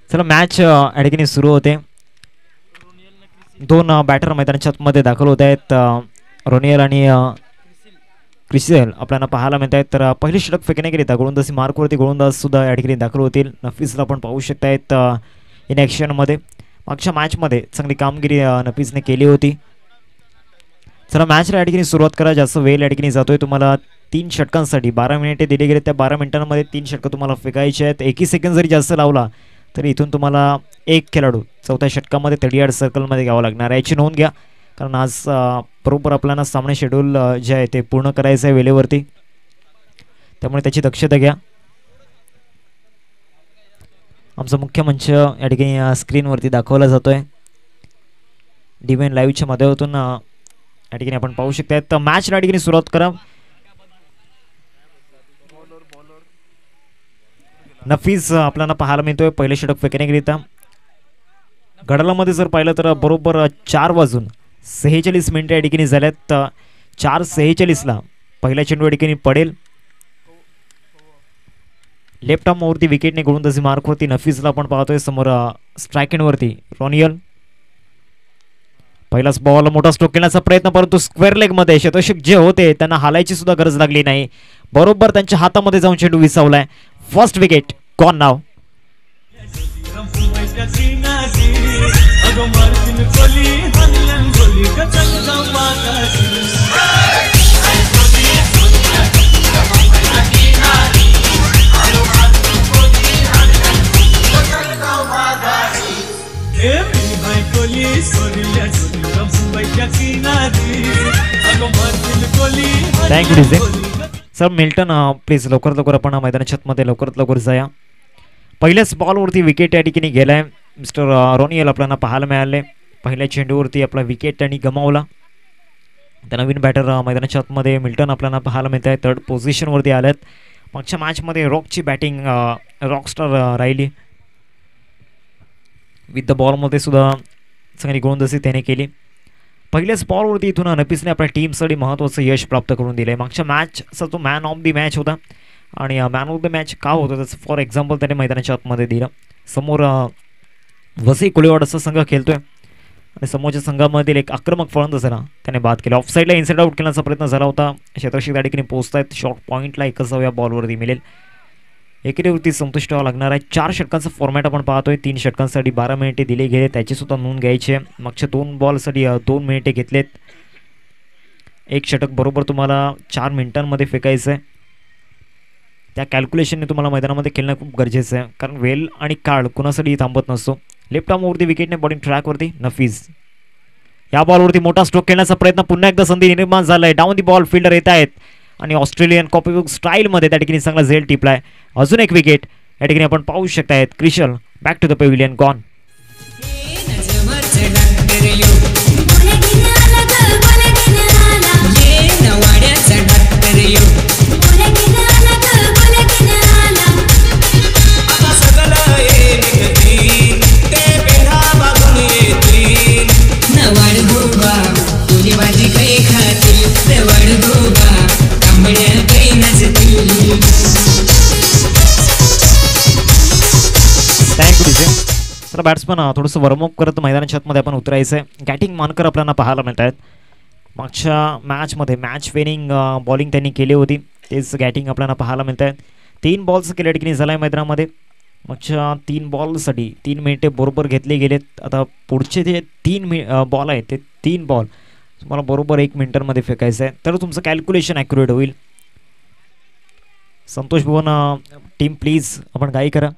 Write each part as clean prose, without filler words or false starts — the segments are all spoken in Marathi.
चला मॅच या ठिकाणी सुरू होते. दोन बॅटर मैदानाच्या आतमध्ये दाखल होत आहेत. रोनियल आणि क्रिसिल आपल्याला पाहायला मिळत आहेत. तर पहिली षटक फेकण्याकरिता गोलंदाजी मार्कवरती गोलंदाज सुद्धा या ठिकाणी दाखल होतील. नफीसला आपण पाहू शकतायत इन ॲक्शनमध्ये. मागच्या मॅचमध्ये चांगली कामगिरी नफीसने केली होती. चला मॅचला या ठिकाणी सुरुवात करा. जास्त वेळ या ठिकाणी जातोय. तुम्हाला 3 षटकांसाठी 12 मिनिटे दिले गेले. त्या 12 मिनिटांमध्ये 3 षटकं तुम्हाला फेकायची आहेत. 1 सेकंद जरी जास्त लावला तरी इथून तुम्हाला एक खेळाडू चौथ्या षटकामध्ये 30 सर्कलमध्ये घ्यावा लागणार आहे. याची नोंद घ्या, कारण आज बरोबर आपल्याला सामने शेड्यूल जे आहे ते पूर्ण करायचं आहे वेळेवरती, त्यामुळे त्याची दक्षता घ्या. आमचा मुख्य मंच या ठिकाणी स्क्रीनवरती दाखवला जातोय. डिवाइन लाईव्हच्या माध्यमातून या ठिकाणी आपण पाहू शकता. तर मॅच या ठिकाणी सुरुवात करा. नफीस आपल्याला पाहायला मिळतोय पहिलं षटक फेकण्याकरिता. घड्याळामध्ये जर पाहिलं तर बरोबर 4:46 मिनिटं या ठिकाणी झाल्यात. 4:46ला पहिला चेंडू या ठिकाणी पडेल. लेफ्ट आर्मवरती विकेटने गोलंदाजी मार्कवरती नफीसला आपण पाहतोय. समोर स्ट्राईक एंडवरती रोनियल. पहिलाच बॉल मोठा स्ट्रोक करण्याचा प्रयत्न, परंतु स्क्वेअर लेगमध्ये शतक जे होते त्यांना हालायची सुद्धा गरज लागली नाही. बरोबर त्यांच्या हातामध्ये जाऊन चेंडू विसावलाय. फर्स्ट विकेट गॉन नाव. Thank you DJ. Sir Milton please लवकरात लवकर आपण मैदानाच्या आतमध्ये लवकरात लवकर जाया. पहिल्याच बॉलवरती विकेट या ठिकाणी गेलाय. मिस्टर रोनियल आपल्याला पाहायला मिळाले. पहिल्या चेंडूवरती आपला विकेट त्यांनी गमावला. त्या नवीन बॅटर मैदानाच्या आतमध्ये मिल्टन आपल्याला पाहायला मिळत आहे. 3rd पोझिशनवरती आल्यात. मागच्या मॅचमध्ये रॉकची बॅटिंग रॉकस्टार राहिली. विथ द बॉलमध्ये सुद्धा चांगली गोलंदाजी त्याने केली. पहिल्याच बॉलवरती इथून नफीसने आपल्या टीमसाठी महत्त्वाचं यश प्राप्त करून दिलं आहे. मागच्या मॅचचा तो मॅन ऑफ द मॅच होता. आणि मॅन ऑफ द मॅच का होतं त्याचं फॉर एक्झाम्पल त्याने मैदानाच्या आतमध्ये दिलं. समोर वसई कुलेवाडचा संघ खेळतोय आणि समोरच्या संघामधील एक आक्रमक फलंदाजाला त्याने बाद केला. ऑफ साईडला इनसाइड आउट करण्याचा प्रयत्न झाला होता. क्षेत्ररक्षक त्या ठिकाणी पोहोचतायत. शॉर्ट पॉईंटला 1च बॉलवरती मिळेल. एकेरीवरती संतुष्ट व्हावं लागणार आहे. 4 षटकांचा फॉर्मॅट आपण पाहतोय. 3 षटकांसाठी 12 मिनिटे दिले गेले, त्याची सुद्धा नोंद घ्यायची आहे. मागच्या 2 बॉलसाठी 2 मिनिटे घेतलेत. 1 षटक बरोबर तुम्हाला 4 मिनिटांमध्ये फेकायचं आहे. त्या कॅल्क्युलेशनने तुम्हाला मैदानामध्ये खेळणं खूप गरजेचं आहे, कारण वेल आणि काळ कुणासाठी थांबत नसतो. लेफ्ट आर्मवरती विकेटने बॉलिंग ट्रॅकवरती नफीस. या बॉलवरती मोठा स्ट्रोक खेळण्याचा प्रयत्न, पुन्हा एकदा संधी निर्माण झालाय. डाऊन दी बॉल फिल्डर येत आहेत आणि ऑस्ट्रेलियन कॉपीबुक स्टाईलमध्ये त्या ठिकाणी चांगला झेल टिपलाय. अजून एक विकेट या ठिकाणी आपण पाहू शकतायत. Crucial back to the pavilion gone. तर बॅट्समन थोडंसं वॉर्मअप करत मैदानाच्या आतमध्ये आपण उतरायचं आहे. गॅटिंग मानकर आपल्याला पाहायला मिळत आहेत. मागच्या मॅचमध्ये मॅच विनिंग बॉलिंग त्यांनी केली होती, तेच गॅटिंग आपल्याला पाहायला मिळत आहेत. 3 बॉल्स केल्या ठिकाणी झाला आहे मैदानामध्ये. मागच्या 3 बॉलसाठी 3 मिनिटे बरोबर घेतले गेलेत. आता पुढचे जे 3 बॉल आहेत ते 3 बॉल तुम्हाला बरोबर 1 मिनिटांमध्ये फेकायचं आहे, तर तुमचं कॅल्क्युलेशन ॲक्युरेट होईल. संतोष भुवन टीम प्लीज आपण गाई करा.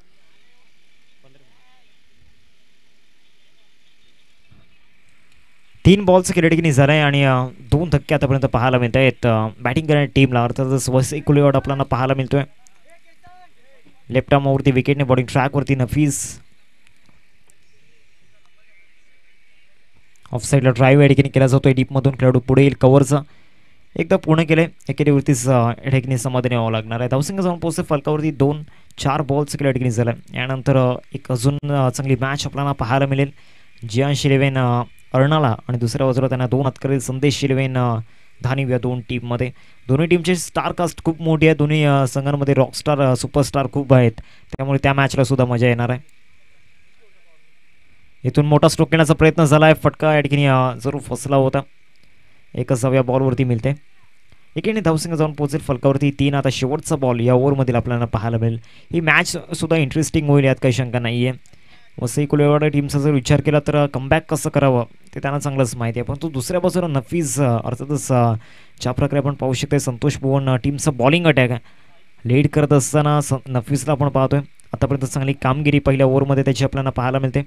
3 बॉल्स केल्या ठिकाणी झाला आहे आणि 2 धक्के आतापर्यंत पाहायला मिळत आहेत बॅटिंग करणाऱ्या टीमला. अर्थातच वसई कुलेवाड आपल्याला पाहायला मिळतोय. लेफ्ट आर्मवरती विकेटने बॉलिंग ट्रॅकवरती नफीस. ऑफ साईडला ड्राईव्ह या ठिकाणी केला जातोय. डीपमधून खेळाडू पुढे येईल. कव्हरचं एकदा पूर्ण केलंय. एकेरीवरतीच या ठिकाणी समाधानी व्हावं लागणार आहे. धावसंख्या जाऊन पोहोचते फलकावरती 2-4 बॉल्स केल्या ठिकाणी झाला. यानंतर एक अजून चांगली मॅच आपल्याला पाहायला मिळेल. जियान शिलेवेन अर्णाला आणि दुसऱ्या बाजूला त्यांना 2 हातकरी संदेश शिलेवेन धानिव या दोन टीममध्ये. दोन्ही टीमचे स्टार कास्ट खूप मोठी आहे. दोन्ही संघांमध्ये रॉकस्टार सुपरस्टार खूप आहेत, त्यामुळे त्या मॅचला सुद्धा मजा येणार आहे. इथून मोठा स्ट्रोक घेण्याचा प्रयत्न झाला आहे. फटका या ठिकाणी जरूर फसला होता. एकच धाव या बॉलवरती मिळते. एकीने धावसंख्या जाऊन पोहोचेल फलकावरती 3. आता शेवटचा बॉल या ओव्हरमधील आपल्याला पाहायला मिळेल. ही मॅच सुद्धा इंटरेस्टिंग होईल, यात काही शंका नाही आहे. वसई कोलेवाडा टीमचा जर विचार केला तर कमबॅक कसं करावं ते त्यांना चांगलंच माहिती आहे. परंतु दुसऱ्या बाजूला नफीज अर्थातच ज्या प्रकारे आपण पाहू शकतो संतोष भुवन टीमचा बॉलिंग अटॅक आहे लीड करत असताना नफीजला आपण पाहतोय आतापर्यंत चांगली कामगिरी पहिल्या ओव्हरमध्ये त्याची आपल्याला पाहायला मिळते.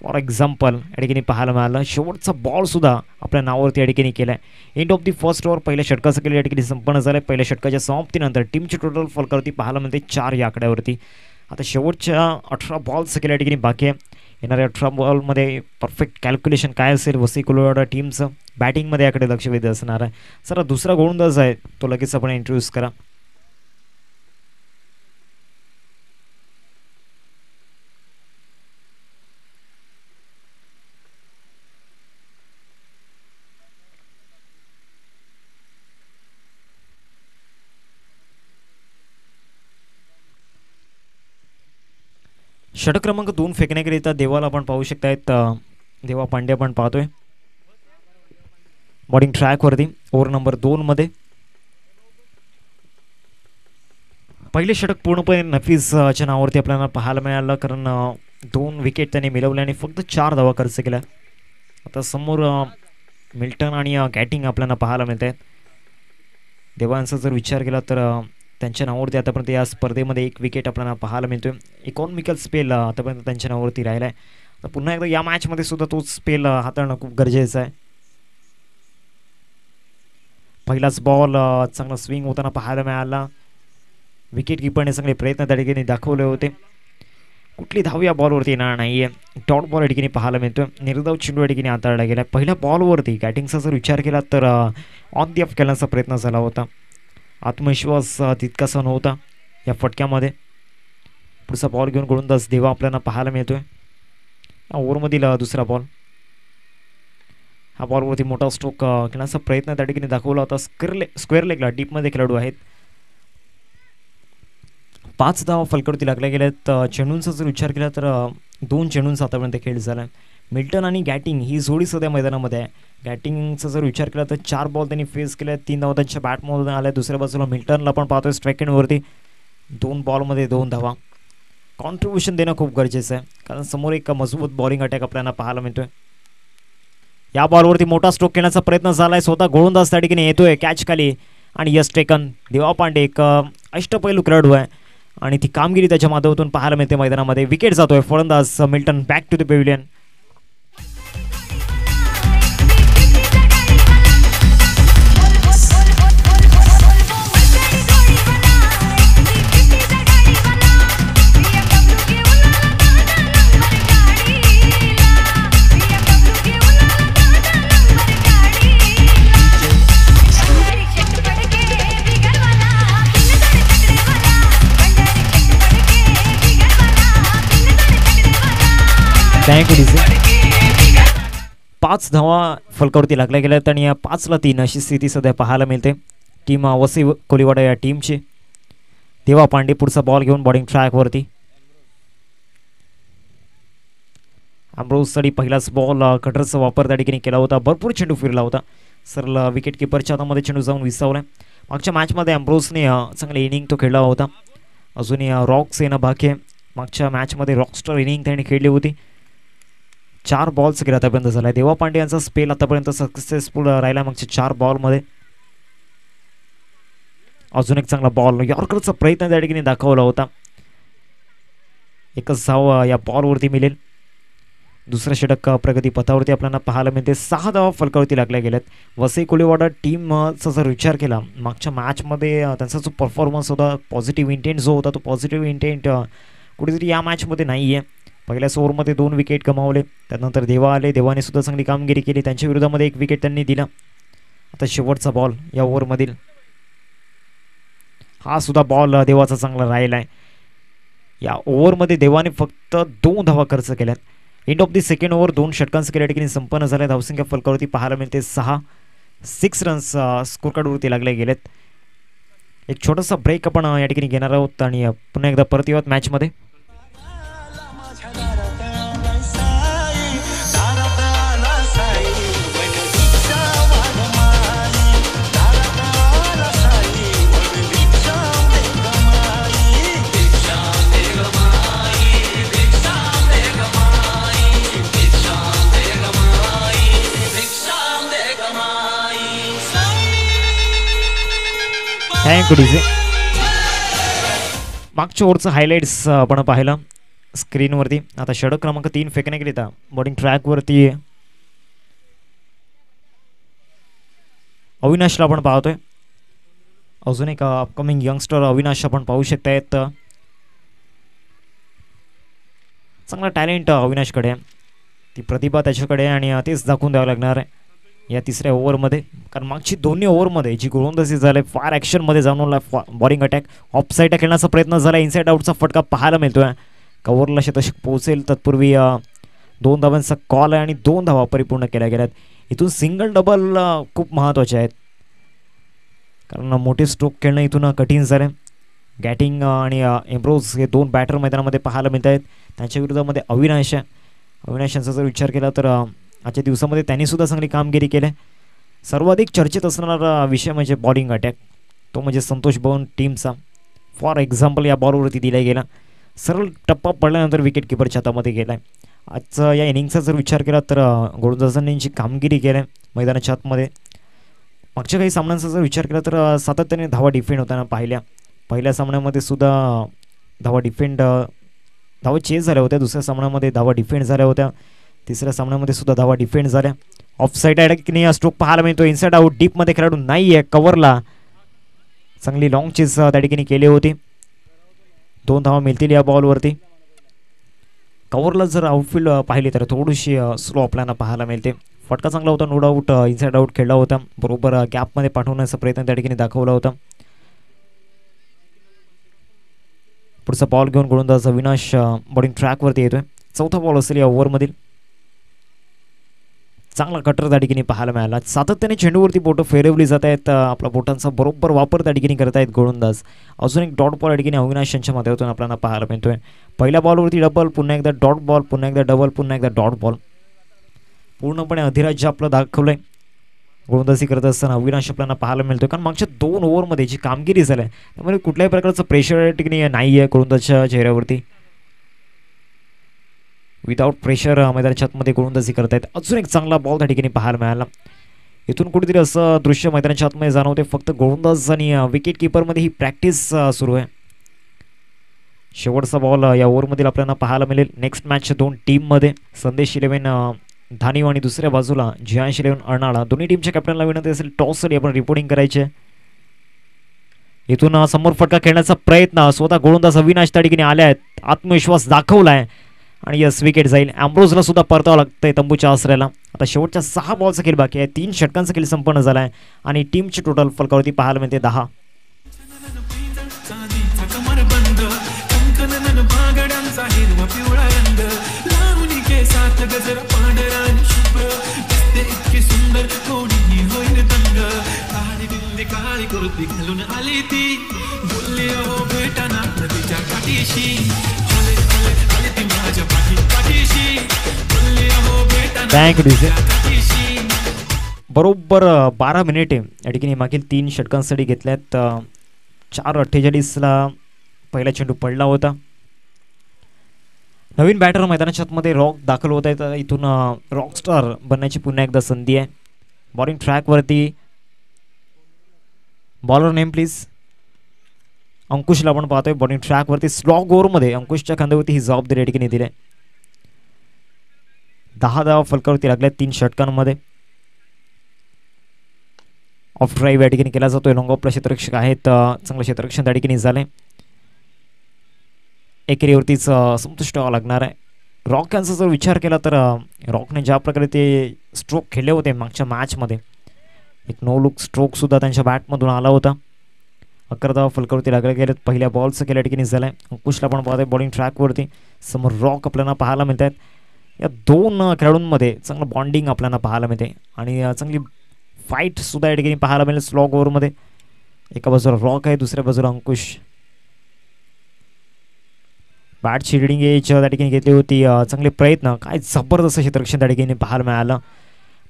फॉर एक्झाम्पल या ठिकाणी पाहायला मिळालं शेवटचा बॉल सुद्धा आपल्या नावावरती या ठिकाणी केला आहे. End of the first over पहिल्या षटकाचं केलं या ठिकाणी संपन्न झालं आहे. पहिल्या षटकाच्या समाप्तीनंतर टीमची टोटल फलकावरती पाहायला मिळते 4 या आकड्यावरती. आता शेवटच्या 18 बॉल्स केल्या या ठिकाणी बाकी आहे. येणाऱ्या 18 बॉलमध्ये परफेक्ट कॅल्क्युलेशन काय असेल वसई कोलेवाडा टीमचं बॅटिंगमध्ये याकडे लक्ष वेध असणार आहे. सर दुसरा गोलंदाज आहे तो लगेच आपण इंट्रोड्यूस करा. षटक क्रमांक 2 फेकण्याकरिता देवाला आपण पाहू शकतायत. देवा पांडे आपण पाहतोय बॉलिंग ट्रॅकवरती ओव्हर नंबर 2 मध्ये. पहिले षटक पूर्णपणे नफीजच्या नावावरती आपल्याला पाहायला मिळालं, कारण 2 विकेट त्याने मिळवल्या आणि फक्त 4 धावा खर्च केल्या. आता समोर मिल्टन आणि गॅटिंग आपल्याला पाहायला मिळत आहेत. देवांचा जर विचार केला तर त्यांच्या नावावरती आतापर्यंत या स्पर्धेमध्ये 1 विकेट आपल्याला पाहायला मिळतोय. इकॉनॉमिकल स्पेल आतापर्यंत त्यांच्या नावावरती राहिला आहे. तर पुन्हा एकदा या मॅचमध्ये सुद्धा तोच स्पेल हाताळणं खूप गरजेचं आहे. पहिलाच बॉल चांगला स्विंग होताना पाहायला मिळाला. विकेट किपरने चांगले प्रयत्न त्या ठिकाणी दाखवले होते. कुठली धाव या बॉलवरती येणार नाही आहे. डॉट बॉल या ठिकाणी पाहायला मिळतोय. निर्धाव चेंडू या ठिकाणी हाताळला गेला. पहिल्या बॉलवरती बॅटिंगचा जर विचार केला तर ऑन दी ऑफ खेळण्याचा प्रयत्न झाला होता. आत्मविश्वास तितकासा नव्हता या फटक्यामध्ये. पुढचा बॉल घेऊन गोलंदाज देवा आपल्याला पाहायला मिळतोय. ओव्हरमधील दुसरा बॉल. हा बॉलवरती मोठा स्ट्रोक खेळण्याचा प्रयत्न त्या ठिकाणी दाखवला होता. स्क्वेअर लेगला डीपमध्ये खेळाडू आहेत. 5 धावा फलकावरती लागल्या गेल्यात. चेंडूंचा जर विचार केला तर 2 चेंडूंचा आतापर्यंत खेळ झाला आहे. मिल्टन आणि गॅटिंग ही जोडी सध्या मैदानामध्ये आहे. गॅटिंगचा जर विचार केला तर 4 बॉल त्यांनी फेस केल्या. 3 धावा त्यांच्या बॅटमधून आल्या. दुसऱ्या बाजूला मिल्टनला पण पाहतोय स्ट्राईक एंडवरती 2 बॉलमध्ये 2 धावा. कॉन्ट्रीब्युशन देणं खूप गरजेचं आहे, कारण समोर एक मजबूत बॉलिंग अटॅक आपल्याला पाहायला मिळतोय. या बॉलवरती मोठा स्ट्रोक घेण्याचा प्रयत्न झालाय. स्वतः गोलंदाज त्या ठिकाणी येतोय कॅच खाली आणि यस टेकन. देवा पांडे एक अष्टपैलू खेळाडू आहे आणि ती कामगिरी त्याच्या माध्यमातून पाहायला मिळते मैदानामध्ये. विकेट जातोय. फलंदाज Milton back to the pavilion. Thank you DC. 5 धावा फलकावरती लागल्या गेल्यात आणि 5ला 3 अशी स्थिती सध्या पाहायला मिळते टीम वसई कोलिवाडा या टीमची. देवा पांडे पुढचा बॉल घेऊन बॉलिंग ट्रॅकवरती. अमरोजसाठी पहिलाच बॉल कटरचा वापर त्या ठिकाणी केला होता. भरपूर चेंडू फिरला होता. सरळ विकेट किपरच्या हातामध्ये चेंडू जाऊन विसावला. मागच्या मॅचमध्ये अमरोजने चांगले इनिंग तो खेळला होता. अजूनही रॉक्स येणं बाकी आहे. मागच्या मॅचमध्ये रॉकस्टार इनिंग त्याने खेळली होती. 4 बॉल्स गेला आतापर्यंत झाला आहे. देवा पांडे यांचा स्पेल आतापर्यंत सक्सेसफुल राहिला मागच्या 4 बॉलमध्ये. अजून एक चांगला बॉल यॉर्करचा प्रयत्न त्या ठिकाणी दाखवला होता. एकच धाव या बॉलवरती मिळेल. दुसरं षटक प्रगती पथावरती आपल्याला पाहायला मिळते. 6 धावा फलकावरती लागल्या गेल्यात. वसई कोलिवाडा टीमचा जर विचार केला मागच्या मॅचमध्ये त्यांचा जो परफॉर्मन्स होता, पॉझिटिव्ह इंटेंट जो होता, तो पॉझिटिव्ह इंटेंट कुठेतरी या मॅचमध्ये नाही आहे. पहिल्याच ओव्हरमध्ये 2 विकेट गमावले. त्यानंतर देवा आले. देवाने सुद्धा चांगली कामगिरी केली. त्यांच्या विरोधामध्ये 1 विकेट त्यांनी दिला. आता शेवटचा बॉल या ओव्हरमधील. हा सुद्धा बॉल देवाचा चांगला राहिला आहे. या ओव्हरमध्ये देवाने फक्त 2 धावा खर्च केल्यात end of the second over 2 षटकांचं केल्या ठिकाणी संपन्न झालं. धावसंख्या फलकावरती पाहायला मिळते 6 रन्स स्कोर कार्डवरती लागले गेलेत. एक छोटासा ब्रेक आपण या ठिकाणी घेणार आहोत आणि पुन्हा एकदा परत येऊयात मॅचमध्ये. मागच्या ओव्हरचं हायलाइट्स आपण पाहिलं स्क्रीनवरती. आता षटक क्रमांक 3 फेकण्याकरिता बॉलिंग ट्रॅकवरती अविनाशला आपण पाहतोय. अजून एक अपकमिंग यंगस्टर अविनाश आपण पाहू शकतायत. चांगला टॅलेंट अविनाशकडे, ती प्रतिभा त्याच्याकडे आणि तेच दाखवून द्यावं लागणार आहे या तिसऱ्या ओव्हरमध्ये. कारण मागची दोन्ही ओव्हरमध्ये जी गोलंदाजी झाली फार ॲक्शनमध्ये जाणवला. बॉलिंग अटॅक ऑफ साईडला खेळण्याचा प्रयत्न झाला. इनसाईड आउटचा फटका पाहायला मिळतोय. कव्हरला शतक पोहोचेल तत्पूर्वी 2 धावांचा कॉल आहे आणि 2 धावा परिपूर्ण केल्या गेल्यात. इथून सिंगल डबल खूप महत्त्वाचे आहेत कारण मोठे स्ट्रोक खेळणं इथून कठीण झालं. गॅटिंग आणि एम्ब्रोज हे 2 बॅटर मैदानामध्ये पाहायला मिळत आहेत. त्यांच्या विरोधामध्ये अविनाश आहे. अविनाशांचा जर विचार केला तर आजच्या दिवसामध्ये त्यांनीसुद्धा चांगली कामगिरी केली. सर्वाधिक चर्चेत असणारा विषय म्हणजे बॉलिंग अटॅक, तो म्हणजे संतोष भवन टीमचा. फॉर एक्झाम्पल या बॉलवरती दिला गेला, सरळ टप्पा पडल्यानंतर विकेट किपरच्या हातामध्ये गेला आहे. आजचा या इनिंगचा जर विचार केला तर गोलंदाजांची कामगिरी केली आहे मैदानाच्या आतमध्ये. मागच्या काही सामन्यांचा जर विचार केला तर सातत्याने धावा डिफेंड होताना पाहिल्या. पहिल्या सामन्यामध्ये सुद्धा धावा चेस झाल्या होत्या. दुसऱ्या सामन्यामध्ये धावा डिफेंड झाल्या होत्या. तिसऱ्या सामन्यामध्ये सुद्धा धावा डिफेंड झाल्या. ऑफ साईड अडकणे स्ट्रोक पाहायला मिळतो. इनसाइड आउट डीपमध्ये खेळाडू नाही आहे. कव्हरला चांगली लॉंग चेस त्या ठिकाणी केली होती. 2 धावा मिळतील या बॉलवरती. कव्हरला जर आउटफील्ड पाहिली तर थोडीशी स्लो आपल्याला पाहायला मिळते. फटका चांगला होता नो डाऊट. इनसाइड आउट खेळला होता. बरोबर गॅपमध्ये पाठवण्याचा प्रयत्न त्या ठिकाणी दाखवला होता. पुढचा बॉल घेऊन गोलंदाज अविनाश बॉलिंग ट्रॅकवरती येतोय. चौथा बॉल असेल या ओव्हरमधील. चांगला कटर त्या ठिकाणी पाहायला मिळाला. सातत्याने चेंडूवरती बोटं फेरवली जात आहेत. आपल्या बोटांचा बरोबर वापर त्या ठिकाणी करत आहेत गोलंदाज. अजून एक डॉट बॉल या ठिकाणी अविनाश यांच्या माध्यमातून आपल्याला पाहायला मिळतोय. पहिल्या बॉलवरती डबल, पुन्हा एकदा डॉट बॉल, पुन्हा एकदा डबल, पुन्हा एकदा डॉट बॉल. पूर्णपणे अधिराज्य आपलं दाखवलंय गोलंदाजी करत असताना अविनाश आपल्याला पाहायला मिळतोय. कारण मागच्या 2 ओव्हरमध्ये जी कामगिरी झाली आहे त्यामुळे कुठल्याही प्रकारचं प्रेशर या ठिकाणी नाही आहे गोलंदाजच्या चेहऱ्यावरती. विदाउट प्रेशर मैदानाच्या आतमध्ये गोलंदाजी करत आहेत. अजून एक चांगला बॉल त्या ठिकाणी पाहायला मिळाला. इथून कुठेतरी असं दृश्य मैदानाच्या आतमध्ये जाणवते. फक्त गोलंदाज आणि विकेट किपरमध्ये ही प्रॅक्टिस सुरू आहे. शेवटचा बॉल या ओव्हरमधील आपल्याला पाहायला मिळेल. नेक्स्ट मॅच 2 टीममध्ये संदेश 11 धानीव आणि दुसऱ्या बाजूला जियांश 11 अर्नाळा. दोन्ही टीमच्या कॅप्टनला विनंती असेल टॉससाठी आपण रिपोर्टिंग करायचे. इथून समोर फटका खेळण्याचा प्रयत्न स्वतः गोलंदाज अविनाश त्या ठिकाणी आले आहेत. आत्मविश्वास दाखवलाय आणि यस विकेट जाईल. ॲम्ब्रोजला सुद्धा परतावं लागतंय तंबूच्या आसऱ्याला. आता शेवटच्या 6 बॉलचा खेळ बाकी आहे. 3 षटकांचा खेळ संपन्न झाला आहे आणि टीमची टोटल फलकावरती पाहायला मिळते 10. बरोबर 12 मिनिटे या ठिकाणी मागील 3 षटकांसाठी घेतल्यात. 4:48ला पहिला चेंडू पडला होता. नवीन बॅटर मैदानाच्या आतमध्ये रॉक दाखल होत आहेत. इथून रॉकस्टार बनण्याची पुन्हा एकदा संधी आहे. बॉलिंग ट्रॅकवरती बॉलर नेम प्लीज. अंकुशला आपण पाहतोय बॉलिंग ट्रॅकवरती. स्लॉग ओव्हरमध्ये अंकुशच्या खांद्यावरती ही जबाबदारी या ठिकाणी दिली आहे. 10 धावा फलकावरती लागल्या 3 षटकांमध्ये. ऑफ ड्राईव्ह या ठिकाणी केला जातोय. लॉंग ऑफला क्षेत्ररक्षक आहेत. चांगलं क्षेत्ररक्षण त्या ठिकाणी झालंय. एकेरीवरतीच संतुष्ट व्हावं लागणार आहे. रॉक यांचा जर विचार केला तर रॉकने ज्या प्रकारे ते स्ट्रोक खेळले होते मागच्या मॅचमध्ये, एक नो लुक स्ट्रोकसुद्धा त्यांच्या बॅटमधून आला होता. 11 धावा फलकावरती लागले गेलेत. पहिल्या बॉलचं केल्या ठिकाणी झालं आहे. अंकुशला पण पाहतोय बॉलिंग ट्रॅकवरती. समोर रॉक आपल्याला पाहायला मिळत आहेत. या दोन खेळाडूंमध्ये चांगलं बॉन्डिंग आपल्याला पाहायला मिळते आणि चांगली फाईट सुद्धा या ठिकाणी पाहायला मिळेल स्लॉग ओव्हरमध्ये. एका बाजूला रॉक आहे, दुसऱ्या बाजूला अंकुश. बॅट शिल्डिंग एज त्या ठिकाणी घेतली होती. चांगले प्रयत्न, काय जबरदस्त क्षेत्ररक्षण त्या ठिकाणी पाहायला मिळालं.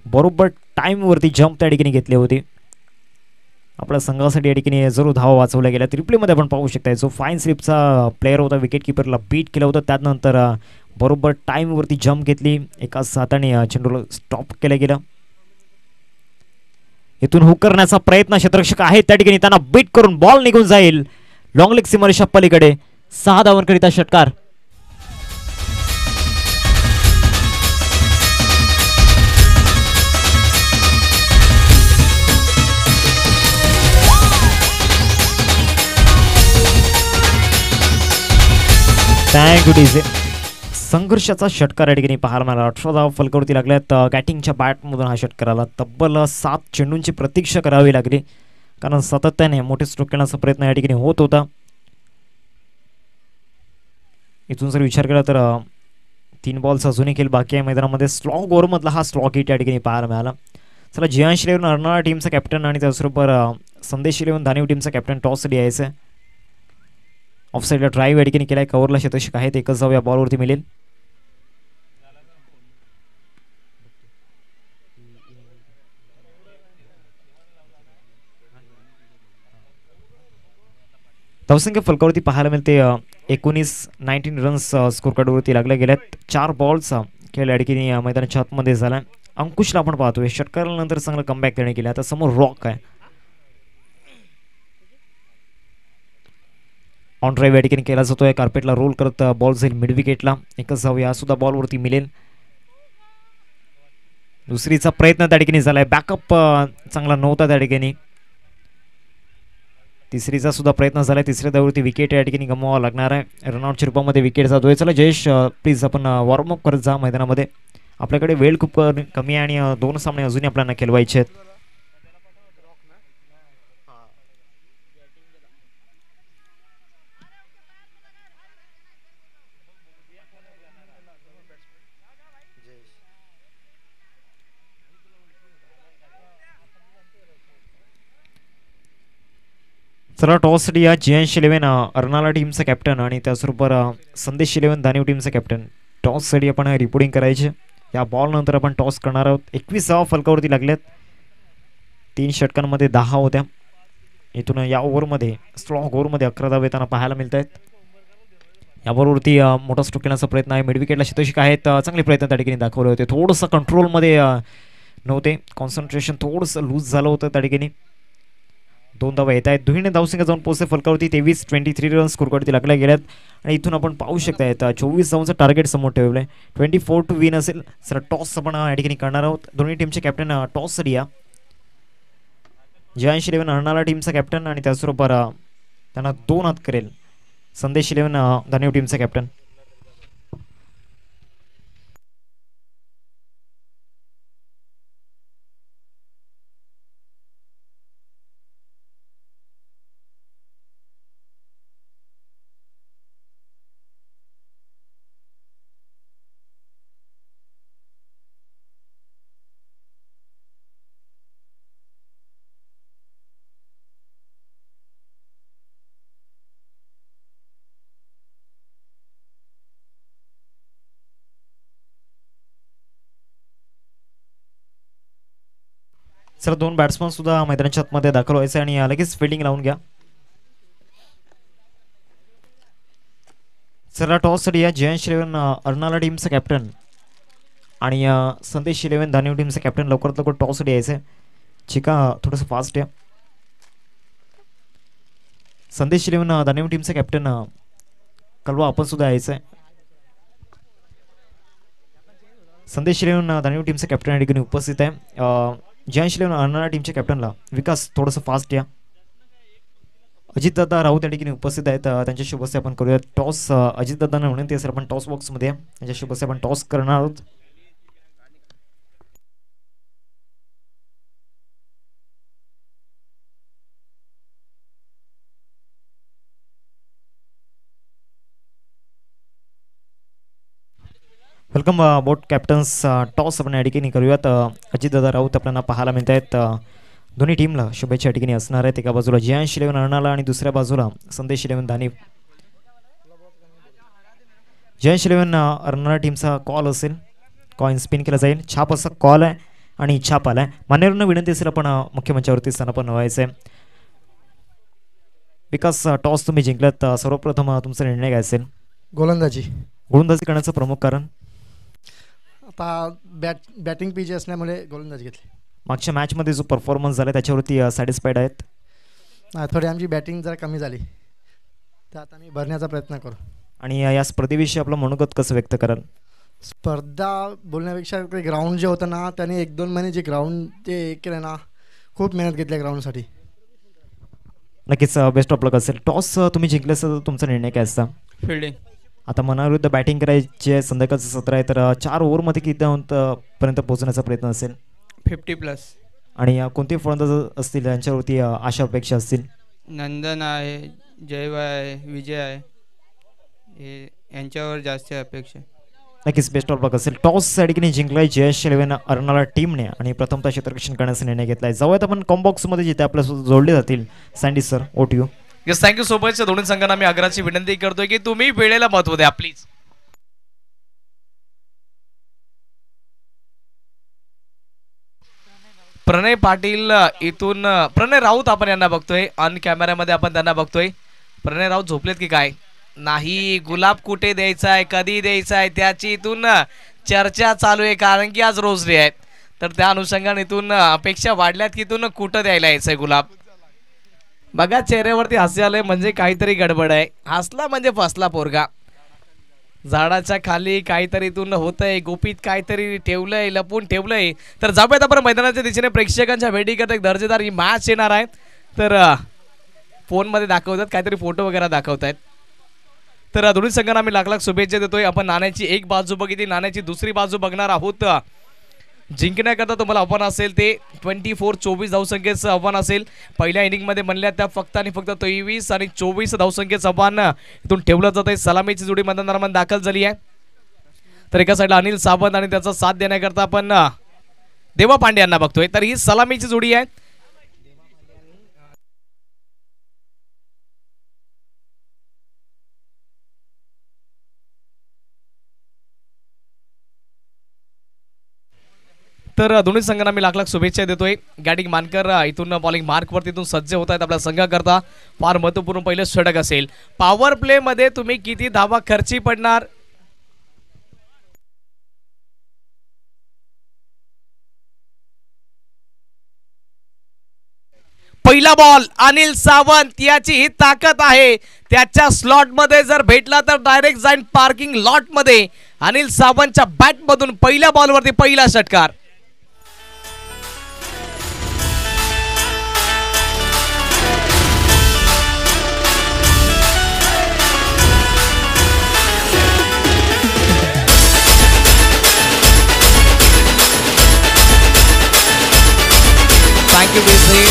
बरोबर टाईमवरती जम्प त्या ठिकाणी घेतले होते. आपल्या संघासाठी या ठिकाणी जरूर धावा वाचवल्या गेल्या. रिप्लेमध्ये आपण पाहू शकता जो फाईन स्लिपचा प्लेअर होता, विकेट किपरला बीट केलं होतं. त्यानंतर बरोबर टाईमवरती जम्प घेतली, एकाच हाताने चेंडूला स्टॉप केलं गेलं. इथून हुक करण्याचा प्रयत्न क्षेत्ररक्षक आहेत त्या ठिकाणी, त्यांना बीट करून बॉल निघून जाईल लॉंग लेग सीमारेषा पलीकडे. 6 धावांकरिता षटकार. Thank you DJ. संघर्षाचा षटकार या ठिकाणी पाहायला मिळाला. 18 धावा फलकावरती लागल्यात. कॅटिंगच्या बॅटमधून हा षटकार आला. तब्बल 7 चेंडूंची प्रतीक्षा करावी लागली, कारण सातत्याने मोठे स्ट्रोक करण्याचा प्रयत्न या ठिकाणी होत होता. इथून जर विचार केला तर 3 बॉल्स अजूनही खेळ बाकी आहे मैदानामध्ये. स्लॉग ओव्हरमधला हा स्लॉग हिट या ठिकाणी पाहायला मिळाला. चला, जियांश इलेव्हन अर्नाळा टीमचा कॅप्टन आणि त्याचबरोबर संदेश इलेव्हन धानिव टीमचा कॅप्टन टॉस द्यायचं. ऑफ साईडला ड्राईव्ह या ठिकाणी केलाय. कव्हरला शतक आहेत. एकच जाऊ या बॉलवरती मिळेल. धावसंख्या फलकावरती पाहायला मिळते 19 रन्स स्कोर कार्डवरती लागल्या गेल्यात. 4 बॉल्स खेळ या ठिकाणी मैदानाच्या आतमध्ये झाला. अंकुशला आपण पाहतोय षटकारानंतर चांगलं कमबॅक देण्यात गेलं. आता समोर रॉक आहे. ऑन ड्राईव्ह या ठिकाणी केला जातोय. कार्पेटला रोल करत बॉल जाईल मिड विकेटला. एकच जाऊ या सुद्धा बॉलवरती मिळेल. दुसरीचा प्रयत्न त्या ठिकाणी झालाय. बॅकअप चांगला नव्हता त्या ठिकाणी. तिसरीचा सुद्धा प्रयत्न झाला. तिसऱ्या धावेवरती विकेट या ठिकाणी गमवावा लागणार आहे. रनआउटच्या रूपामध्ये विकेट जातोय. चला जयेश, प्लीज आपण वॉर्मअप करत जा मैदानामध्ये. आपल्याकडे वेळ खूप कमी आहे आणि 2 सामने अजूनही आपल्याला खेळवायचे आहेत. चला, टॉससाठी या जियांश इलेव्हन अर्नाला टीमचा कॅप्टन आणि त्याचबरोबर संदेश इलेव्हन धानिव टीमचा कॅप्टन. टॉससाठी आपण रिपोर्टिंग करायचे. या बॉल नंतर आपण टॉस करणार आहोत. 21 धावा फलकावरती लागल्यात. 3 षटकांमध्ये 10 होत्या. इथून या ओव्हरमध्ये स्ट्रॉंग ओव्हरमध्ये 11 धावा येताना पाहायला मिळत आहेत. याबरोबरती मोठा स्ट्रोक घेण्याचा प्रयत्न आहे. मिड विकेटला शतक आहेत. चांगले प्रयत्न त्या ठिकाणी दाखवले होते. थोडंसं कंट्रोलमध्ये नव्हते. कॉन्सन्ट्रेशन थोडंसं लूज झालं होतं त्या ठिकाणी. 2 धावा येत आहेत. दुहीने धावसंख्या जाऊन पोहोचते फलकावरती. 23 रन स्कोरवरती लागल्या गेल्यात आणि इथून आपण पाहू शकता 24 धावांचं टार्गेट समोर ठेवलं आहे. 24 टू विन असेल. सर टॉस आपण या ठिकाणी करणार आहोत. दोन्ही टीमचे कॅप्टन टॉससाठी या. जियांश इलेव्हन अर्नाला टीमचा कॅप्टन आणि त्याचबरोबर त्यांना 2 हात करेल संदेश इलेव्हन धानिव टीमचा कॅप्टन. सर 2 बॅट्समन सुद्धा मैदानाच्या आतमध्ये दाखल व्हायचे आणि लगेच फिल्डिंग लावून घ्या. चला, टॉससाठी या जियांश इलेव्हन अर्नाला टीमचा कॅप्टन आणि संदेश इलेव्हन धानिव टीमचा कॅप्टन लवकरात लवकर टॉससाठी यायचं. चिका थोडंसं फास्ट आहे. संदेश इलेव्हन धानिव टीमचा कॅप्टन कलवा आपण सुद्धा यायचं आहे. संदेश इलेव्हन धानिव टीमचा कॅप्टन या ठिकाणी उपस्थित आहे. जियांश इलेव्हन अर्नाला टीमच्या कॅप्टनला विकास थोडंसं फास्ट या. अजितदादा राऊत या ठिकाणी उपस्थित आहेत. त्यांच्या शुभस्य आपण करूया. टॉस अजितदादांना विनंती असेल आपण टॉस बॉक्समध्ये त्यांच्या शुभस्य आपण टॉस करणार आहोत. वेलकम बोट कॅप्टन्स. टॉस आपण या ठिकाणी करूयात. अजितदादा राऊत आपल्याला पाहायला मिळत आहेत. दोन्ही टीमला शुभेच्छा या ठिकाणी असणार आहेत. एका बाजूला जयांश इलेव्हन अर्नाला आणि दुसऱ्या बाजूला संदेश इलेव्हन दानी. जयांश इलेव्हन अर्नाला टीमचा कॉल असेल, कॉइन स्पिन केला जाईल. छाप असा कॉल आहे आणि छाप आला आहे. मान्यवरांना विनंती असेल आपण मुख्य मंचावरती स्थानापन्न व्हायचं आहे. विकास, टॉस तुम्ही जिंकलात, सर्वप्रथम तुमचा निर्णय काय असेल? गोलंदाजी करण्याचं प्रमुख कारण? आता बॅटिंग पिच असल्यामुळे गोलंदाजी घेतली. मागच्या मॅचमध्ये जो परफॉर्मन्स झाला त्याच्यावरती सॅटिस्फाईड आहेत? थोडी आमची बॅटिंग जरा कमी झाली, तर आता आम्ही भरण्याचा प्रयत्न करू. आणि या स्पर्धेविषयी आपलं मनोगत कसं व्यक्त कराल? स्पर्धा बोलण्यापेक्षा ते ग्राउंड जे होतं ना, त्याने 1-2 महिने जे ग्राउंड ते केलं ना, खूप मेहनत घेतली ग्राउंडसाठी. नक्कीच बेस्ट ऑफ लक असेल. टॉस तुम्ही जिंकले असेल तर तुमचा निर्णय काय असता? फिल्डिंग. आता मनाविरुद्ध बॅटिंग करायची आहे, संध्याकाळचं सत्र आहे, तर 4 ओव्हरमध्ये किती पर्यंत पोहोचण्याचा प्रयत्न असेल? 50+. आणि कोणते फलंदाज असतील यांच्यावरती आशा अपेक्षा असतील? नंदन आहे, जयवाय आहे, विजय आहे, हे यांच्यावर जास्त अपेक्षा. नक्कीच बेस्ट ऑफ लक असेल. टॉस या ठिकाणी जिंकलाय जयश इलेव्हन अर्नाला टीमने आणि प्रथमतः क्षेत्ररक्षण करण्याचा निर्णय घेतलाय. जाऊयात आपण कॉम्बॉक्समध्ये जिथे आपल्यासोबत जोडले जातील. सँडी सर, ओट यू. Yes, thank you so much. दोन्ही संघांना मी आग्रहाची विनंती करतोय की तुम्ही वेळेला महत्व द्या प्लीज. प्रणय पाटील इथून प्रणय राऊत आपण यांना बघतोय ऑन कॅमेऱ्यामध्ये, आपण त्यांना बघतोय. प्रणय राऊत झोपलेत की काय? नाही, गुलाब कुठे द्यायचा आहे, कधी द्यायचा आहे, त्याची इथून चर्चा चालू आहे, कारण की आज रोज डे आहे. तर त्या अनुषंगाने इथून अपेक्षा वाढल्यात की इथून कुठं द्यायला यायचंय गुलाब. बघा चेहऱ्यावरती हास्य आलंय, म्हणजे काहीतरी गडबड आहे. हसला म्हणजे फसला पोरगा. झाडाच्या खाली काहीतरी इथून होतंय, गोपीत काहीतरी ठेवलंय, लपून ठेवलंय. तर जाऊयात आपण मैदानाच्या दिशेने. प्रेक्षकांच्या भेटीकरता एक दर्जेदार ही मॅच येणार आहे. तर फोनमध्ये दाखवतात, काहीतरी फोटो वगैरे दाखवतायत. तर दोन्ही संघांना आम्ही लाख लाख शुभेच्छा देतोय. आपण नाण्याची एक बाजू बघितली, नाण्याची दुसरी बाजू बघणार आहोत. जिंकण्याकरता तुम्हाला आव्हान असेल ते 24-24 धावसंख्येचं आव्हान असेल. पहिल्या इनिंगमध्ये म्हणल्या त्या फक्त आणि फक्त 23 आणि 24 धावसंख्येचं आव्हान इथून ठेवलं जात आहे. सलामीची जोडी मैदानामध्ये दाखल झाली आहे. तर एका साईडला अनिल सावंत आणि त्याचा साथ देण्याकरता आपण देवा पांडे यांना बघतोय. तर ही सलामीची जोडी आहे. तर दोन्ही संघांना मी लाख लाख शुभेच्छा देतोय. गॅटिंग मानकर इथून बॉलिंग मार्कवरती इथून सज्ज होत आहेत. आपल्या संघाकरता फार महत्वपूर्ण पहिलं षटक असेल. पॉवर प्ले मध्ये तुम्ही किती धावा खर्ची पडणार? पहिला बॉल अनिल सावंत, याची ही ताकद आहे. त्याच्या स्लॉट मध्ये जर भेटला तर डायरेक्ट जाईन पार्किंग लॉट मध्ये. अनिल सावंतच्या बॅट मधून पहिल्या बॉलवरती पहिला षटकार. थँक्यू बेसी.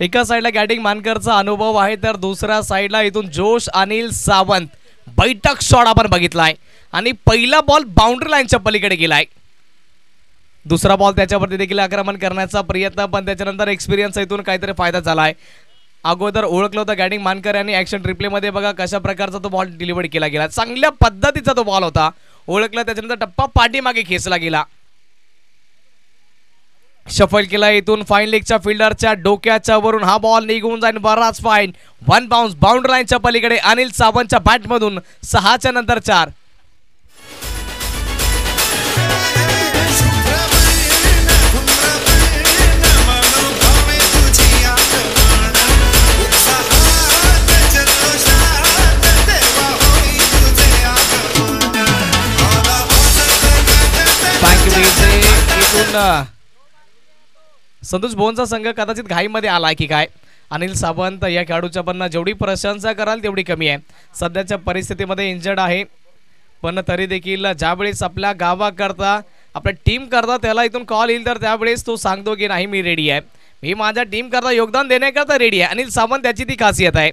एका साईडला गॅटिंग मानकरचा अनुभव आहे, तर दुसऱ्या साईडला इथून जोश अनिल सावंत. बैठक शॉट आपण बघितलाय आणि पहिला बॉल बाउंड्री लाईनच्या पलीकडे गेलाय. दुसरा बॉल त्याच्यावरती देखील आक्रमण करण्याचा प्रयत्न, पण त्याच्यानंतर एक्सपिरियन्स इथून काहीतरी फायदा झालाय. अगोदर ओळखलं होतं गॅटिंग मानकर यांनी ऍक्शन रिप्ले मध्ये. बघा कशा प्रकारचा तो बॉल डिलिव्हर केला गेला. चांगल्या पद्धतीचा तो बॉल होता. ओळखला, त्याच्यानंतर टप्पा पाठीमागे खेचला गेला. शफल केला इथून फाईन लेगच्या फिल्डरच्या डोक्याच्या वरून हा बॉल निघून जाईल बराच फाईन. 1 बाउन्स बाउंड्री लाईनच्या पलीकडे अनिल सावंतच्या बॅट मधून 6च्या नंतर 4. इथून संतोष भोवनचा संघ कदाचित घाईमध्ये आला की काय. अनिल सावंत या खेळाडूच्या पण जेवढी प्रशंसा कराल तेवढी कमी आहे. सध्याच्या परिस्थितीमध्ये इंजर्ड आहे, पण तरी देखील ज्यावेळेस आपल्या गावाकरता आपल्या टीम करता त्याला इथून कॉल येईल तर त्यावेळेस तो सांगतो की नाही मी रेडी आहे, मी माझ्या टीम करता योगदान देण्याकरता रेडी आहे. अनिल सावंत त्याची ती खासियत आहे.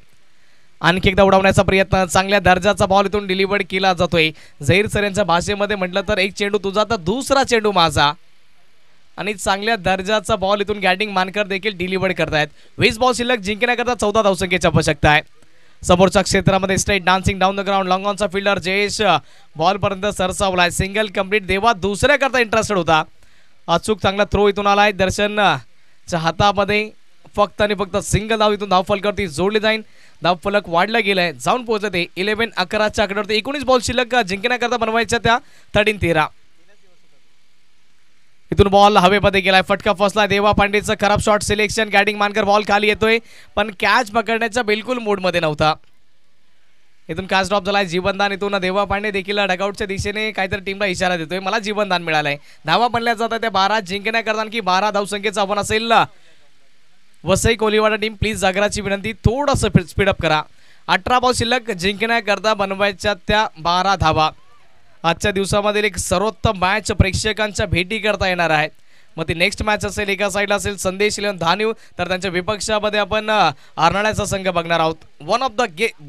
आणखी एकदा उडवण्याचा प्रयत्न, चांगल्या दर्जाचा बॉल इथून डिलिव्हर्ड केला जातोय. झहीर सर यांच्या भाषेमध्ये म्हटलं तर एक चेंडू तुझा तर दुसरा चेंडू माझा, आणि चांगल्या दर्जाचा बॉल इथून गॅटिंग मानकर देखील डिलिव्हर्ड करतायत. 20 बॉल शिल्लक जिंकण्याकरता 14 धावसंख्येची आवश्यकता आहे. समोरच्या क्षेत्रामध्ये straight dancing down the ground long ऑनचा फिल्डर जयेश बॉल पर्यंत सरसावलाय. Single complete. देवा दुसऱ्या करता इंटरेस्टेड होता. अचूक चांगला थ्रो इथून आलाय. दर्शनच्या हातामध्ये फक्त आणि फक्त सिंगल धाव इथून धावफलकावरती जोडली जाईल. धावफलक वाढला गेलाय, जाऊन पोहोचते 11-11च्या आकड्यावरती. 19 बॉल शिल्लक जिंकण्याकरता बनवायच्या त्या 13-13. इथून बॉल हवेमध्ये गेलाय, फटका फसलाय. देवा पांडेचं खराब शॉट सिलेक्शन. गॅटिंग मानकर बॉल खाली येतोय पण कॅच पकडण्याच्या बिलकुल मूडमध्ये नव्हता. इथून कॅच ड्रॉप झालाय. जीवनदान इथून देवा पांडे देखील डगआउटच्या दिशेने काहीतरी टीमला इशारा देतोय. मला जीवनदान मिळालंय. धावा बनल्या जातात त्या 12. जिंकण्याकरता आणखी 12 धावसंख्येचं आव्हान असेल. वसई कोलीवाडा टीम प्लीज जागराची विनंती, थोडंसं स्पीडअप करा. 18 बॉल शिल्लक जिंकण्याकरता बनवायच्या त्या 12 धावा. आजच्या दिवसामध्ये एक सर्वोत्तम मॅच प्रेक्षकांच्या भेटी करता येणार आहे. मग ती नेक्स्ट मॅच असेल, एका साईडला असेल संदेश इलेव्हन धानिव, तर त्यांच्या विपक्षामध्ये आपण आरणाळ्याचा संघ बघणार आहोत. One of the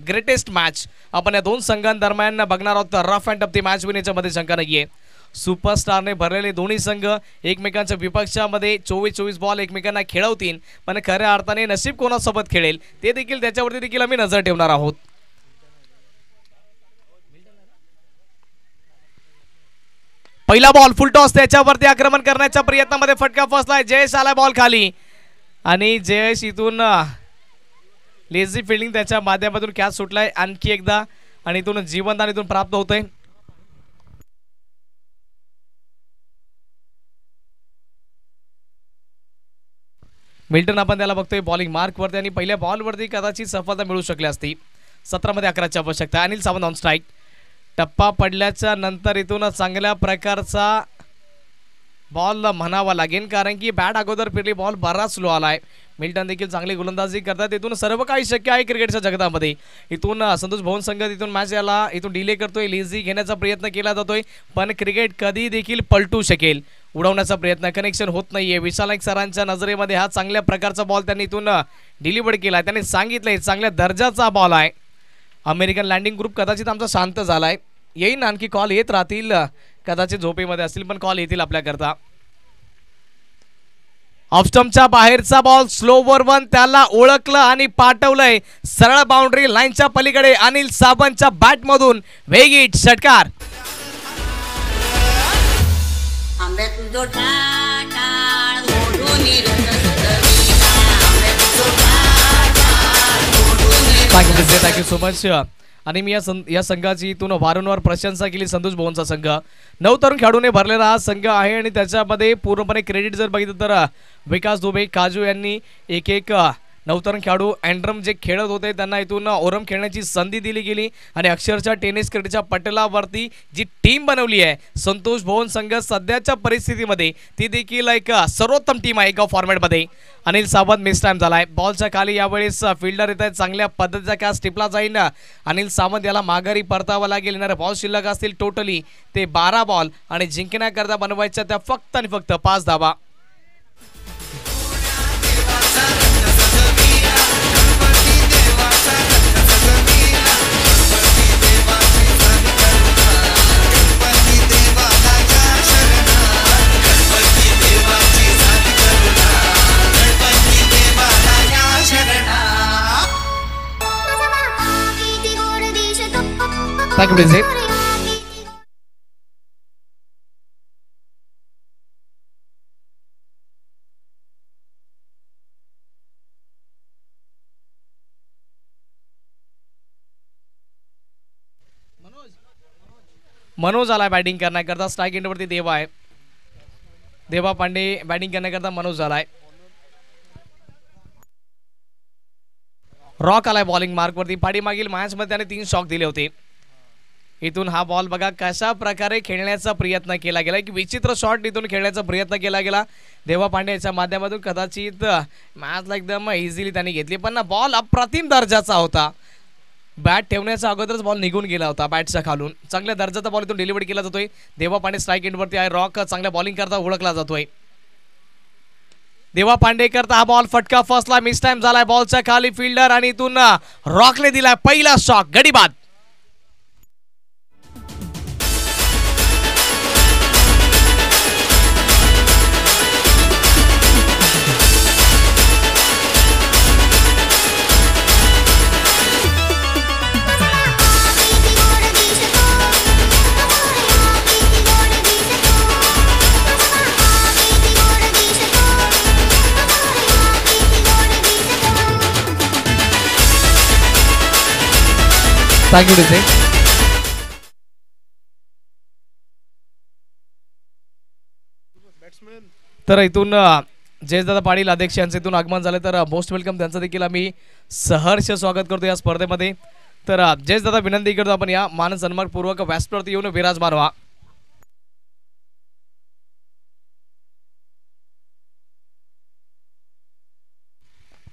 greatest match आपण या दोन संघांदरम्यान बघणार आहोत. रफ अँड टफ ती मॅच होईल, याच्यामध्ये शंका नाहीये. सुपरस्टारने भरलेले दोन्ही संघ एकमेकांच्या विपक्षामध्ये 24-24 बॉल एकमेकांना खेळवतील, पण खऱ्या अर्थाने नशीब कोणासोबत खेळेल ते देखील त्याच्यावरती देखील आम्ही नजर ठेवणार आहोत. पहिला बॉल फुल टॉस, त्याच्यावरती आक्रमण करण्याच्या प्रयत्नामध्ये फटका फसलाय. जयेश आला बॉल खाली, आणि जयेश इथून लेझी फिल्डिंग त्याच्या माध्यमातून कॅच सुटलाय आणखी एकदा, आणि इथून जीवनदान इथून प्राप्त होतंय. मिल्टन आपण त्याला बघतोय बॉलिंग मार्क वरती, आणि पहिल्या बॉल वरती कदाचित सफलता मिळू शकली असती. 17 मध्ये 11ची आवश्यकता. Anil Sawant on strike. टप्पा पडल्याच्या नंतर इथून चांगल्या प्रकारचा बॉल म्हणावा लागेल, कारण की बॅट अगोदर फिरली, बॉल बराच स्लो आलाय. मिल्टन देखील चांगली गोलंदाजी करतात. इथून सर्व काही शक्य आहे क्रिकेटच्या जगतामध्ये. इथून संतोष भवन संघ इथून मॅच याला इथून डिले करतोय, लेझी घेण्याचा प्रयत्न केला जातोय, पण क्रिकेट कधी देखील पलटू शकेल. उडवण्याचा प्रयत्न, कनेक्शन होत नाहीये. विशाल नाईक सरांच्या नजरेमध्ये हा चांगल्या प्रकारचा बॉल त्यांनी इथून डिलिव्हर्ड केला. त्यांनी सांगितलंय चांगल्या दर्जाचा बॉल आहे. अमेरिकन लँडिंग ग्रुप कदाचित आमचा शांत झालाय. येईन आणखी कॉल येत राहतील, कदाचित झोपेमध्ये असतील पण कॉल येतील आपल्याकरता. ऑफस्टम्पच्या बाहेरचा बॉल स्लोवर वन, त्याला ओळखलं आणि पाठवलंय सरळ बाउंड्री लाईनच्या पलीकडे. अनिल सावंतच्या बॅट मधून वेगीट षटकार. Thank you so much. आणि मी या संघाची इथून वारंवार प्रशंसा केली. संतोष भवनचा संघ 9 तरुण खेळाडूने भरलेला हा संघ आहे, आणि त्याच्यामध्ये पूर्णपणे क्रेडिट जर बघितलं तर विकास दुबे, काजू यांनी एक 9 तरुण खेळाडू अँड्रम जे खेळत होते त्यांना इथून ओरम खेळण्याची संधी दिली गेली, आणि अक्षरशः टेनिस क्रिकेटच्या पटलावरती जी टीम बनवली आहे संतोष भवन संघ सध्याच्या परिस्थितीमध्ये, ती देखील एक सर्वोत्तम टीम आहे एका फॉर्मॅटमध्ये. अनिल सावंत मिस टाइम झालाय. बॉलच्या खाली यावेळेस फिल्डर येत आहेत, चांगल्या पद्धतीचा कॅच टिपला जाईल. अनिल सावंत याला माघारी परतावा लागेल. येणारे बॉल शिल्लक असतील टोटली ते 12 बॉल, आणि जिंकण्याकरता बनवायच्या त्या फक्त आणि फक्त 5 धावा. Thank you, Brizzy. मनोज आलाय बॅटिंग करण्याकरता. स्ट्राईक एंडवरती देवा आहे. देवा पांडे बॅटिंग करण्याकरता मनोज आलाय. रॉक आलाय बॉलिंग मार्क वरती. पाठीमागील मॅच मध्ये त्याने 3 शॉक दिले होते. इथून हा बॉल बघा कशा प्रकारे खेळण्याचा प्रयत्न केला गेला, की विचित्र शॉट इथून खेळण्याचा प्रयत्न केला गेला देवा पांडेच्या माध्यमातून. कदाचित मॅचला एकदम इझिली त्यांनी घेतली, पण बॉल अप्रतिम दर्जाचा होता. बॅट ठेवण्याच्या अगोदरच बॉल निघून गेला होता बॅटच्या खालून. चांगल्या दर्जाचा बॉल इथून डिलिव्हर केला जातोय. देवा पांडे स्ट्राईक एंडवरती आहे. रॉक चांगल्या बॉलिंग करता ओळखला जातोय. देवा पांडे करता हा बॉल फटका फसला, मिस टाइम झालाय बॉलच्या खाली फिल्डर आणि इथून रॉकने दिलाय पहिला शॉट, गडी बाद. थँक्यू डिसे. तर इथून जयदादा पाटील अध्यक्ष यांचं इथून आगमन झालं, तर मोस्ट वेलकम त्यांचं देखील आम्ही सहर्ष स्वागत करतो या स्पर्धेमध्ये. तर जयदादा विनंती करतो आपण या मान सन्मानपूर्वक व्यासपीठावरती येऊन विराजमान व्हा.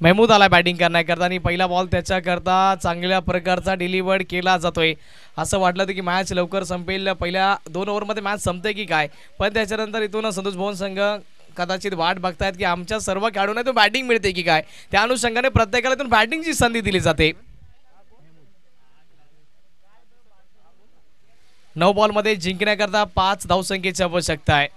महमूद आला बॅटिंग करण्याकरता आणि पहिला बॉल त्याच्याकरता चांगल्या प्रकारचा डिलिव्हर्ड केला जातोय. असं वाटलं होतं की मॅच लवकर संपेल, पहिल्या 2 ओव्हरमध्ये मॅच संपते की काय, पण त्याच्यानंतर इथून संतोष भवन संघ कदाचित वाट बघतायत की आमच्या सर्व खेळाडूंना इथून बॅटिंग मिळते की काय, त्या अनुषंगाने प्रत्येकाला इथून बॅटिंगची संधी दिली जाते. 9 बॉलमध्ये जिंकण्याकरता 5 धावसंख्येची आवश्यकता आहे.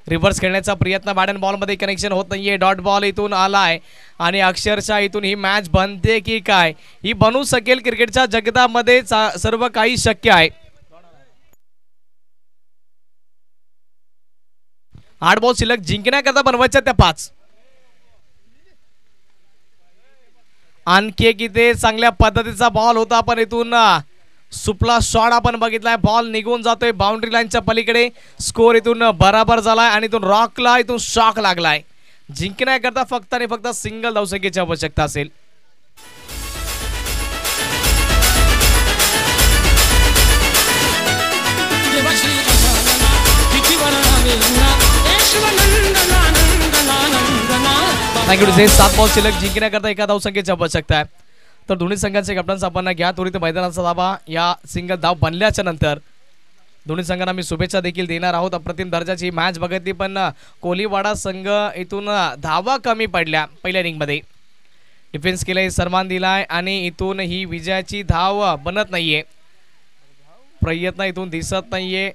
रिव्हर्स खेळण्याचा प्रयत्न, बॅट बॉलमध्ये कनेक्शन होत नाहीये, डॉट बॉल इथून आलाय आणि अक्षरशः इथून ही मॅच बनते की काय, ही बनू शकेल. क्रिकेटच्या जगतामध्ये सर्व काही शक्य आहे. 8 बॉल शिल्लक, जिंकण्याकरता बनवायच्या त्या 5. आणखी एक इथे चांगल्या पद्धतीचा बॉल होता, पण इथून सुपला शॉट आपण बघितलाय, बॉल निघून जातोय बाउंड्री लाईनच्या पलीकडे. स्कोर इथून बराबर झालाय आणि इथून रॉकला इथून शॉक लागलाय. जिंकण्याकरता फक्त आणि फक्त सिंगल धावसंख्येची आवश्यकता असेल. थँक्यू. 7 बॉल शिल्लक, जिंकण्याकरता 1 धावसंख्येची आवश्यकता आहे. तर दोन्ही संघांचे कॅप्टन्स आपण घ्या त्वरित मैदानाचा धावा. या सिंगल धाव बनल्याच्या नंतर दोन्ही संघांना आम्ही शुभेच्छा देखील देणार आहोत. अप्रतिम दर्जाची मॅच बघितली, पण कोहलीवाडा संघ इथून धावा कमी पडल्या पहिल्या इनिंगमध्ये. डिफेन्स केलाय, सन्मान दिलाय आणि इथून ही विजयाची धाव बनत नाहीये, प्रयत्न इथून दिसत नाहीये.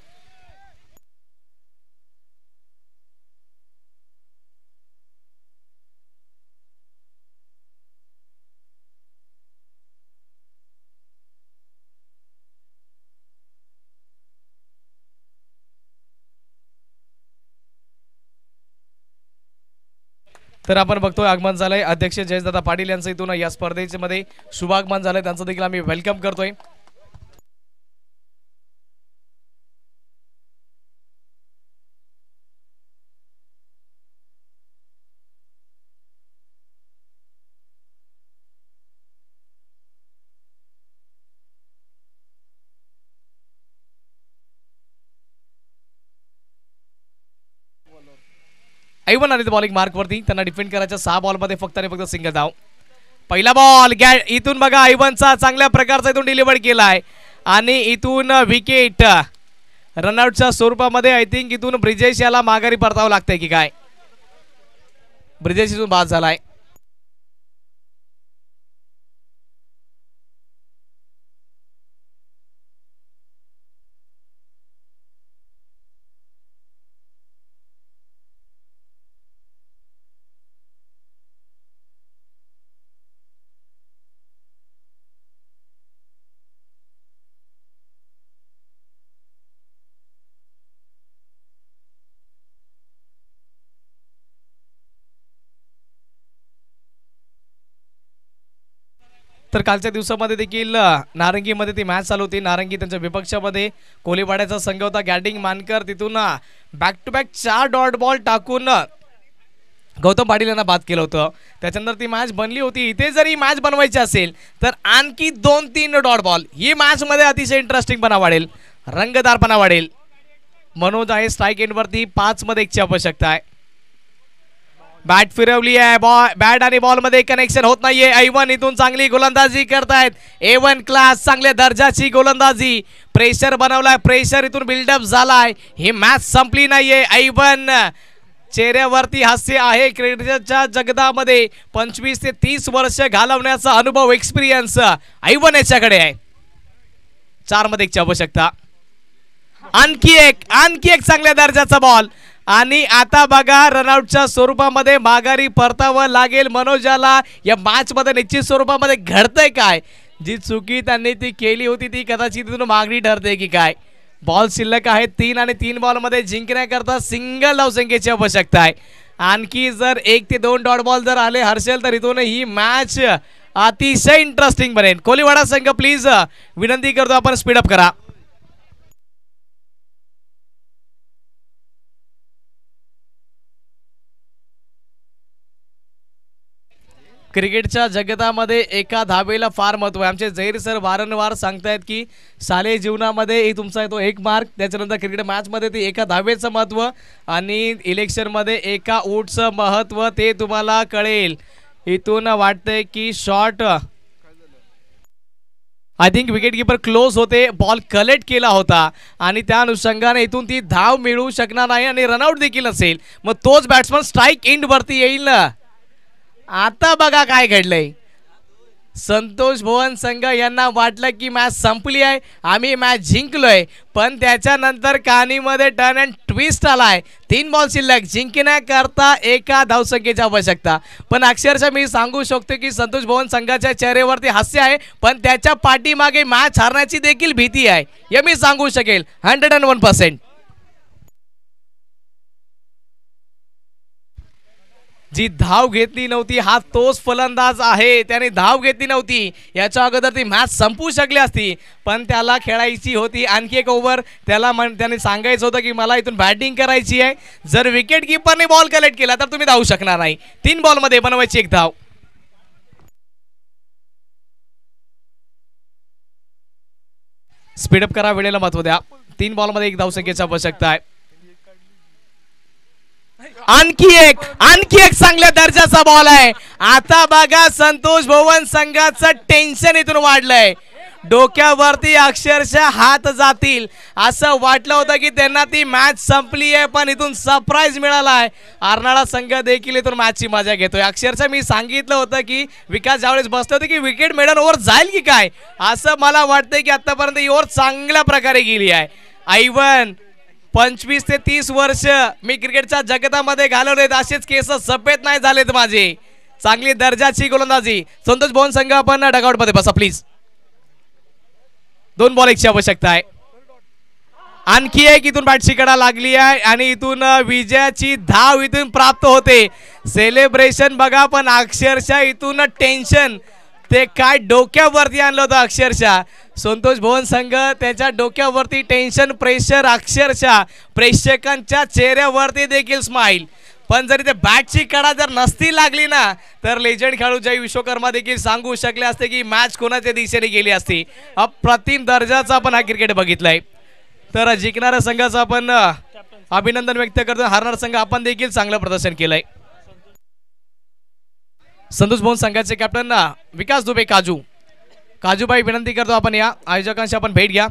तर आपण बघतोय आगमन झालंय अध्यक्ष जयदादा पाटील यांचं इथून या स्पर्धेच्या मध्ये शुभागमन झालंय, त्यांचं देखील आम्ही वेलकम करतोय. ऐवन आणि बॉलिंग मार्क वरती, त्यांना डिफेंड करायच्या 6 बॉलमध्ये फक्त आणि फक्त सिंगल धाव. पहिला बॉल इथून बघा, ऐवनचा चांगल्या प्रकारचा इथून डिलिव्हर केलाय आणि इथून विकेट रनआउटच्या स्वरूपामध्ये. आय थिंक इथून ब्रिजेश याला माघारी परतावं लागतंय की काय, ब्रिजेश इथून बाद झालाय. तर कालच्या दिवसामध्ये देखील नारंगीमध्ये ती मॅच चालू होती. नारंगी त्यांच्या विपक्षामध्ये कोहलीवाड्याचा संघ होता. गॅटिंग मानकर तिथून back to back 4 dot ball टाकून गौतम पाटील यांना बाद केलं होतं. त्याच्यानंतर ती मॅच बनली होती. इथे जर ही मॅच बनवायची असेल तर आणखी 2-3 डॉट बॉल, ही मॅच मध्ये अतिशय इंटरेस्टिंगपणा वाढेल, रंगतदारपणा वाढेल. मनोज आहे स्ट्राईक एंडवरती, 5 मध्ये 1ची आवश्यकता आहे. बॅट फिरवली आहे, बॅट आणि बॉल मध्ये कनेक्शन होत नाहीये. ऐवन इथून चांगली गोलंदाजी करतायत, A1 क्लास चांगल्या दर्जाची गोलंदाजी. प्रेशर बनवलाय, प्रेशर इथून बिल्डअप झालाय. ही मॅच संपली नाहीये. ऐवन चेहऱ्यावरती हास्य आहे. क्रिकेटच्या जगतामध्ये 25 ते 30 वर्ष घालवण्याचा अनुभव, एक्सपिरियन्स आयवन याच्याकडे आहे. 4 मध्ये 1ची आवश्यकता. आणखी एक चांगल्या दर्जाचा बॉल आणि आता बघा रनआउटच्या स्वरूपामध्ये माघारी परतावं लागेल मनोजाला. या मॅच मध्ये निश्चित स्वरूपामध्ये घडतंय काय, जी चुकी त्यांनी ती केली होती ती कदाचित तिथून मागणी ठरते की काय. बॉल शिल्लक आहे 3 आणि 3 बॉलमध्ये जिंकण्याकरता सिंगल धावसंख्येची आवश्यकता आहे. आणखी जर 1 ते 2 डॉट बॉल जर आले हर्षल तर इथून ही मॅच अतिशय इंटरेस्टिंग बनेल. कोलीवाडा संघ प्लीज विनंती करतो आपण स्पीडअप करा. क्रिकेटच्या जगतामध्ये एका धावेला फार महत्त्व आहे. आमचे जहीर सर वारंवार सांगतायत की शालेय जीवनामध्ये तुमचा तो 1 मार्क, त्याच्यानंतर क्रिकेट मॅचमध्ये ते एका धावेचं महत्त्व आणि इलेक्शनमध्ये एका ऊटचं महत्त्व ते तुम्हाला कळेल. इथून वाटतंय की shot I think wicketkeeper close होते, बॉल कलेक्ट केला होता आणि त्या अनुषंगाने इथून ती धाव मिळू शकणार नाही आणि रनआउट देखील असेल. मग तोच बॅट्समन स्ट्राईक एंड वरती येईल ना. आता बघा काय घडलंय. संतोष भवन संघ यांना वाटलं की मॅच संपली आहे, आम्ही मॅच जिंकलोय, पण त्याच्यानंतर कहाणीमध्ये टर्न अँड ट्विस्ट आलाय. 3 बॉल शिल्लक, जिंकण्याकरता एका धावसंख्येची आवश्यकता. पण अक्षरशः मी सांगू शकतो की संतोष भवन संघाच्या चेहऱ्यावरती हास्य आहे, पण त्याच्या पाठीमागे मॅच हारण्याची देखील भीती आहे, हे मी सांगू शकेल 101%. जी धाव घेतली नव्हती हा तोच फलंदाज आहे, त्याने धाव घेतली नव्हती. याच्या अगोदर ती मॅच संपू शकली असती, पण त्याला खेळायची होती आणखी एक ओव्हर. त्याने सांगायचं होतं की मला इथून बॅटिंग करायची आहे. जर विकेट किपरने बॉल कलेक्ट केला तर तुम्ही धावू शकणार नाही. 3 बॉलमध्ये बनवायची 1 धाव. स्पीडअप करा, वेळेला महत्व द्या. 3 बॉलमध्ये 1 धावसंख्येची आवश्यकता आहे. आणखी एक चांगल्या दर्जाचा बॉल आहे. आता बघा संतोष भवन संघाचं टेन्शन इथून वाढलंय. डोक्यावरती अक्षरशः हात जातील असं वाटलं होतं की त्यांना ती मॅच संपली आहे, पण इथून सरप्राईज मिळालाय. अर्नाळा संघ देखील इथून मॅचची मजा घेतोय. अक्षरशः मी सांगितलं होतं की विकास ज्यावेळेस बसले होते की विकेट मेडन ओव्हर जाईल की काय, असं मला वाटतंय की आतापर्यंत ही ओव्हर चांगल्या प्रकारे गेली आहे. आयवन 25 ते 30 वर्ष मी क्रिकेटच्या जगतामध्ये घालवलेत, असेच केस सफेद नाही झालेत माझे. चांगली दर्जाची गोलंदाजी. संतोष भवन संघ आपण डगआउट मध्ये बसा प्लीज. 2 बॉल 1ची आवश्यकता आहे. आणखी एक इथून बॅटची कडा लागली आहे आणि इथून विजयाची धाव इथून प्राप्त होते. सेलिब्रेशन बघा, पण अक्षरशः इथून टेन्शन ते काय डोक्यावरती आणलं होतं. अक्षरशः संतोष भवन संघ त्याच्या डोक्यावरती टेन्शन, प्रेशर, अक्षरशः प्रेक्षकांच्या चेहऱ्यावरती देखील स्माइल. पण जरी ते बॅटची कडा जर नसती लागली ना तर लेजंड खेळाडू जय विश्वकर्मा देखील सांगू शकले असते की मॅच कोणाच्या दिशेने गेली असती. अप्रतिम दर्जाचा आपण हा क्रिकेट बघितलाय. तर जिंकणाऱ्या संघाचं आपण अभिनंदन व्यक्त करतो. हारणारा संघ आपण देखील चांगलं प्रदर्शन केलंय. संतोष भवन संघाचे कॅप्टन विकास दुबे काजूबाई विनंती करतो आपण या आयोजकांशी आपण भेट घ्या.